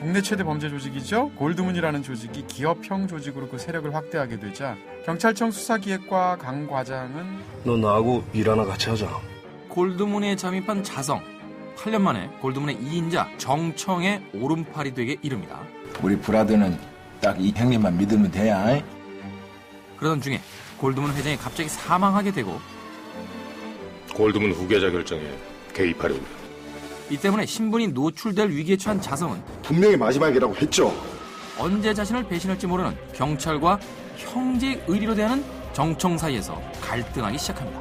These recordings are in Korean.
국내 최대 범죄 조직이죠. 골드문이라는 조직이 기업형 조직으로 그 세력을 확대하게 되자 경찰청 수사기획과 강 과장은 너 나하고 일 하나 같이 하자. 골드문에 잠입한 자성. 8년 만에 골드문의 2인자 정청의 오른팔이 되게 이릅니다. 우리 브라더는 딱 이 형님만 믿으면 돼야. 그러던 중에 골드문 회장이 갑자기 사망하게 되고 골드문 후계자 결정에 개입하려고. 이 때문에 신분이 노출될 위기에 처한 자성은 분명히 마지막이라고 했죠. 언제 자신을 배신할지 모르는 경찰과 형제의 의리로 대하는 정청 사이에서 갈등하기 시작합니다.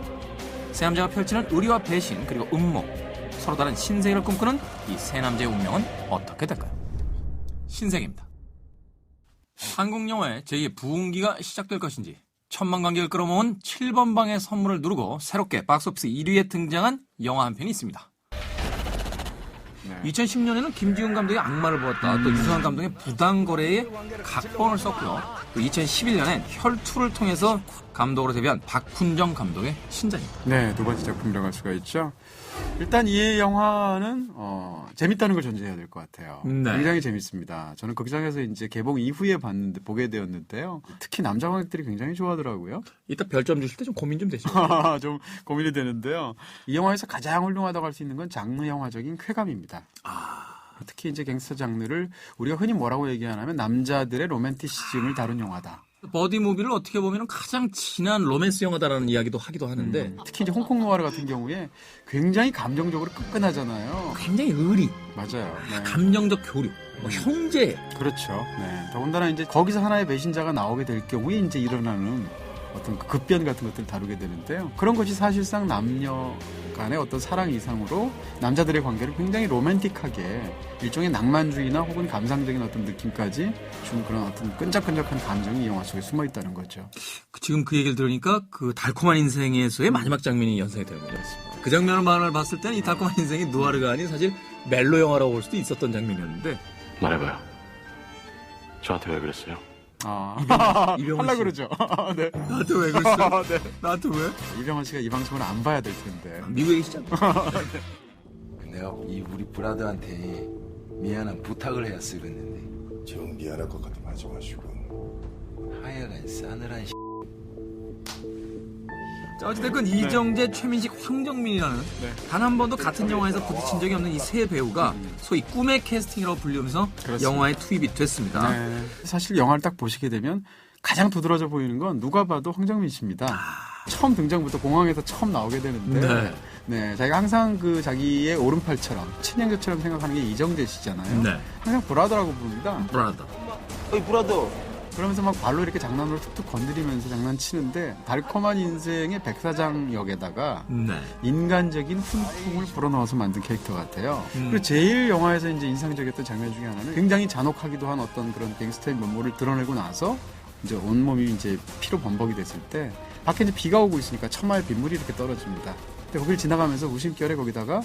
세 남자가 펼치는 의리와 배신 그리고 음모, 서로 다른 신세계를 꿈꾸는 이 세 남자의 운명은 어떻게 될까요? 신세계입니다. 한국 영화의 제2의 부흥기가 시작될 것인지 천만 관객을 끌어모은 7번 방의 선물을 누르고 새롭게 박스오피스 1위에 등장한 영화 한 편이 있습니다. 2010년에는 김지훈 감독의 악마를 보았다. 또 유승환 감독의 부당거래에 각본을 썼고요. 또 2011년엔 혈투를 통해서 감독으로 데뷔한 박훈정 감독의 신작입니다. 네, 두 번째 작품이라고 할 수가 있죠. 일단 이 영화는 재밌다는 걸 전제해야 될 것 같아요. 네. 굉장히 재밌습니다. 저는 극장에서 이제 개봉 이후에 보게 되었는데요. 특히 남자 관객들이 굉장히 좋아하더라고요. 이따 별점 주실 때 좀 고민 좀 되시죠? 좀 고민이 되는데요. 이 영화에서 가장 훌륭하다고 할 수 있는 건 장르 영화적인 쾌감입니다. 특히 이제 갱스터 장르를 우리가 흔히 뭐라고 얘기하냐면 남자들의 로맨티시즘을 다룬 영화다. 버디 무비를 어떻게 보면 가장 진한 로맨스 영화다라는 이야기도 하기도 하는데 특히 이제 홍콩 노아르 같은 경우에 굉장히 감정적으로 끈끈하잖아요. 굉장히 의리, 맞아요. 네. 감정적 교류, 형제. 그렇죠. 네. 더군다나 이제 거기서 하나의 배신자가 나오게 될 경우에 이제 일어나는 어떤 그 급변 같은 것들을 다루게 되는데요. 그런 것이 사실상 남녀 간의 어떤 사랑 이상으로 남자들의 관계를 굉장히 로맨틱하게 일종의 낭만주의나 혹은 감상적인 어떤 느낌까지 준 그런 어떤 끈적끈적한 감정이 이 영화 속에 숨어 있다는 거죠. 지금 그 얘기를 들으니까 그 달콤한 인생에서의 마지막 장면이 연상이 되는 거죠. 그 장면을 봤을 때는 이 달콤한 인생이 누아르가 아닌 사실 멜로 영화라고 볼 수도 있었던 장면이었는데. 말해봐요. 저한테 왜 그랬어요? 하려고 그러죠. 네. 나한테 왜 그랬어? 네. 나한테 왜? 이병헌 씨가 이 방송을 안 봐야 될 텐데. 미국에 계시잖아. 내가 이 우리 브라더한테 미안한 부탁을 해야 쓰겠는데. 정 미안할 것 같으면 하지 마시고. 하여간 싸늘한 자, 어찌됐건 이정재, 최민식, 황정민이라는 단 한 번도 같은 영화에서 부딪힌 적이 없는 이 세 배우가 소위 꿈의 캐스팅이라고 불리면서 그렇습니다. 영화에 투입이 됐습니다. 네. 사실 영화를 딱 보시게 되면 가장 두드러져 보이는 건 누가 봐도 황정민 씨입니다. 처음 등장부터 공항에서 처음 나오게 되는데 네, 자기가 항상 그 자기의 오른팔처럼 친형제처럼 생각하는 게 이정재 씨잖아요. 네. 항상 브라더라고 부릅니다. 브라더. 어이 브라더. 그러면서 막 발로 이렇게 장난으로 툭툭 건드리면서 장난치는데 달콤한 인생의 백사장 역에다가 인간적인 훈풍을 불어넣어서 만든 캐릭터 같아요. 그리고 제일 영화에서 이제 인상적이었던 장면 중에 하나는 굉장히 잔혹하기도 한 어떤 그런 갱스터의 면모를 드러내고 나서 이제 온몸이 이제 피로 범벅이 됐을 때 밖에 이제 비가 오고 있으니까 천마의 빗물이 이렇게 떨어집니다. 근데 거길 지나가면서 우심결에 거기다가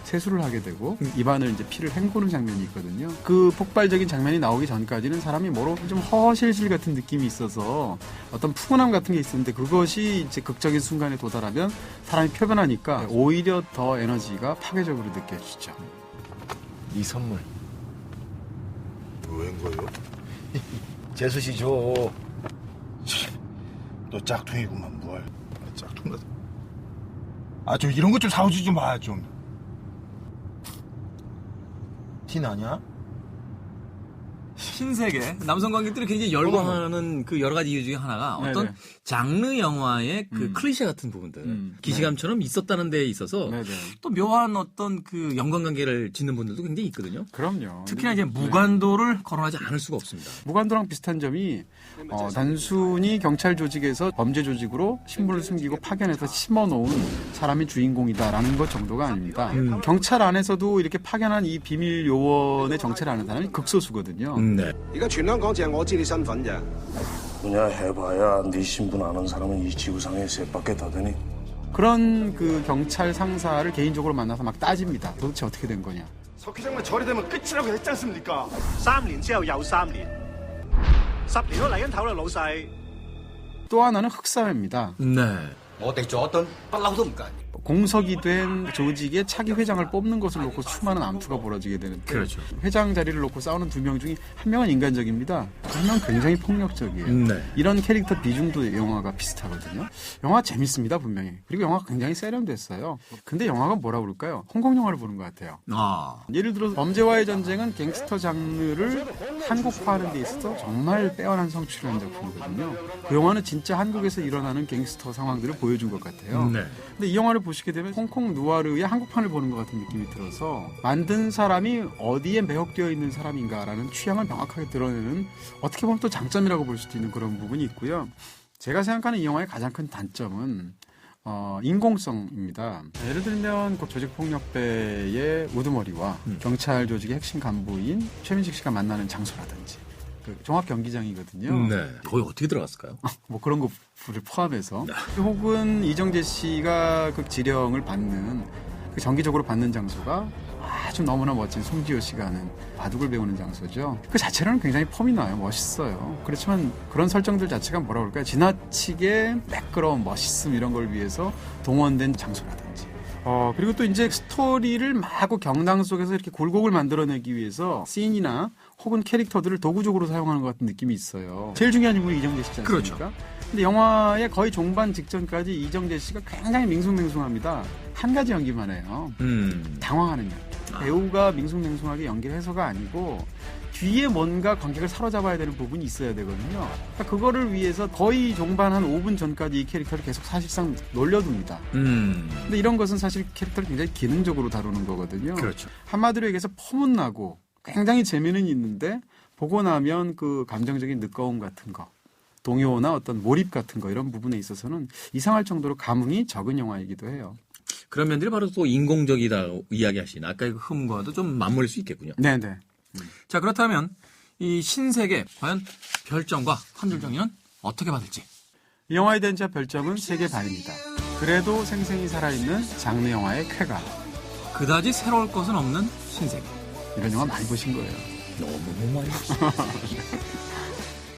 세수를 하게 되고 입안을 이제 피를 헹구는 장면이 있거든요. 그 폭발적인 장면이 나오기 전까지는 사람이 뭐로 좀 허실실 같은 느낌이 있어서 어떤 푸근함 같은 게 있었는데 그것이 이제 극적인 순간에 도달하면 사람이 표변하니까 오히려 더 에너지가 파괴적으로 느껴지죠. 이 선물. 웬 거요? 재수 씨 줘. 너 짝퉁이구만 뭘. 짝퉁 같아. 좀 이런 것 좀 사오지 좀 마 좀. 티 나냐? 신세계 남성 관객들이 굉장히 열광하는 그 여러 가지 이유 중에 하나가 어떤 장르 영화의 그 클리셰 같은 부분들 기시감처럼 있었다는 데에 있어서 또 묘한 어떤 그 연관관계를 짓는 분들도 굉장히 있거든요. 그럼요. 특히나 이제 무관도를 거론하지 않을 수가 없습니다. 무관도랑 비슷한 점이 단순히 경찰 조직에서 범죄 조직으로 신분을 숨기고 파견해서 심어놓은 사람이 주인공이다라는 것 정도가 아닙니다. 경찰 안에서도 이렇게 파견한 이 비밀 요원의 정체를 아는 사람이 극소수거든요. 이거 전국까지我知你身份咋 그냥 해봐야 네 신분 아는 사람은 이 지구상에 셋밖에 더 되니. 그런 그 경찰 상사를 개인적으로 만나서 막 따집니다. 도대체 어떻게 된 거냐. 석 회장만 처리되면 끝이라고 했지 않습니까? 3년之後又3年 10年都嚟緊頭啦老細 또 하나는 흑사회입니다. 네. 공석이 된 조직의 차기 회장을 뽑는 것을 놓고 수많은 암투가 벌어지게 되는데 그렇죠. 회장 자리를 놓고 싸우는 2명 중에 한 명은 인간적입니다. 한 명은 굉장히 폭력적이에요. 네. 이런 캐릭터 비중도 영화가 비슷하거든요. 영화 재밌습니다, 분명히. 그리고 영화가 굉장히 세련됐어요. 근데 영화가 뭐라 그럴까요? 홍콩 영화를 보는 것 같아요. 예를 들어서 범죄와의 전쟁은 갱스터 장르를 한국화하는 데 있어서 정말 빼어난 성취를 한 작품이거든요. 그 영화는 진짜 한국에서 일어나는 갱스터 상황들을 보여준 것 같아요. 네. 근데 이 영화를 보시게 되면 홍콩 누아르의 한국판을 보는 것 같은 느낌이 들어서 만든 사람이 어디에 매혹되어 있는 사람인가라는 취향을 명확하게 드러내는 어떻게 보면 또 장점이라고 볼 수도 있는 그런 부분이 있고요. 제가 생각하는 이 영화의 가장 큰 단점은 인공성입니다. 예를 들면 그 조직폭력배의 우두머리와 경찰 조직의 핵심 간부인 최민식 씨가 만나는 장소라든지 그 종합경기장이거든요. 네. 거기 어떻게 들어갔을까요? 뭐 그런 것을 포함해서 혹은 이정재 씨가 그 지령을 받는 그 정기적으로 받는 장소가 아주 너무나 멋진 송지효 씨가 하는 바둑을 배우는 장소죠. 그 자체로는 굉장히 폼이 나요. 멋있어요. 그렇지만 그런 설정들 자체가 뭐라 그럴까요? 지나치게 매끄러운 멋있음 이런 걸 위해서 동원된 장소라든지 그리고 또 이제 스토리를 마구 경당 속에서 이렇게 굴곡을 만들어내기 위해서 씬이나 혹은 캐릭터들을 도구적으로 사용하는 것 같은 느낌이 있어요. 제일 중요한 인물이 이정재 씨지 않습니까? 그렇죠. 근데 영화의 거의 종반 직전까지 이정재 씨가 굉장히 밍숭맹숭합니다. 한 가지 연기만 해요. 당황하는 연기. 배우가 밍숭맹숭하게 연기를 해서가 아니고 뒤에 뭔가 관객을 사로잡아야 되는 부분이 있어야 되거든요. 그러니까 그거를 위해서 거의 종반 한 5분 전까지 이 캐릭터를 계속 사실상 놀려둡니다. 근데 이런 것은 사실 캐릭터를 굉장히 기능적으로 다루는 거거든요. 그렇죠. 한마디로 얘기해서 폼은 나고 굉장히 재미는 있는데 보고 나면 그 감정적인 느껴움 같은 거, 동요나 어떤 몰입 같은 거 이런 부분에 있어서는 이상할 정도로 감흥이 적은 영화이기도 해요. 그런 면들이 바로 또 인공적이다 이야기하신 아까의 그 흠과도 좀 맞물릴 수 있겠군요. 네네. 자, 그렇다면 이 신세계 과연 별점과 한 줄 정의는 어떻게 받을지. 이 영화에 대한 제 별점은 3개 반입니다. 그래도 생생히 살아있는 장르 영화의 쾌감. 그다지 새로울 것은 없는 신세계. 이런 영화 많이 보신 거예요. 너무 많이 봤어요.